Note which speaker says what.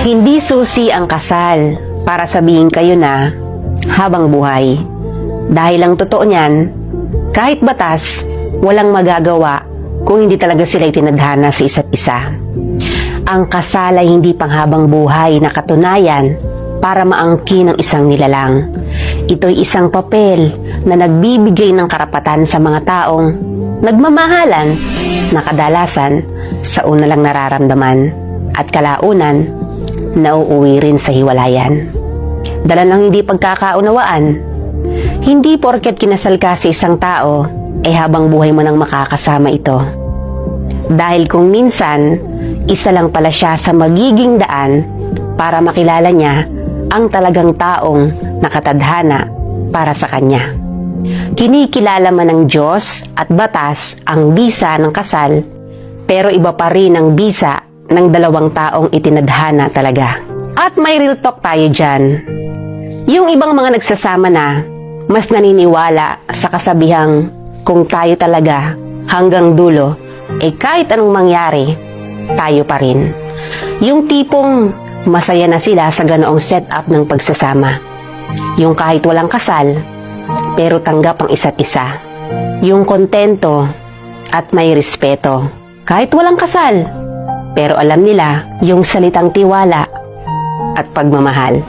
Speaker 1: Hindi susi ang kasal para sabihin kayo na habang buhay. Dahil ang totoo niyan, kahit batas, walang magagawa kung hindi talaga sila itinadhana sa isa't isa. Ang kasal ay hindi panghabang buhay na katunayan para maangkin ang isang nilalang. Ito'y isang papel na nagbibigay ng karapatan sa mga taong nagmamahalan na kadalasan sa una lang nararamdaman at kalaunan nauuwi rin sa hiwalayan. Dala ng hindi pagkakaunawaan, hindi porket kinasal ka sa isang tao ay habang buhay mo nang makakasama ito. Dahil kung minsan, isa lang pala siya sa magiging daan para makilala niya ang talagang taong nakatadhana para sa kanya. Kinikilala man ng Diyos at batas ang bisa ng kasal, pero iba pa rin ang bisa ng dalawang taong itinadhana talaga. At may real talk tayo dyan. Yung ibang mga nagsasama na, mas naniniwala sa kasabihang kung tayo talaga hanggang dulo, kahit anong mangyari, tayo pa rin. Yung tipong masaya na sila sa ganoong setup ng pagsasama. Yung kahit walang kasal, pero tanggap ang isa't isa. Yung kontento at may respeto. Kahit walang kasal, pero alam nila yung salitang tiwala at pagmamahal.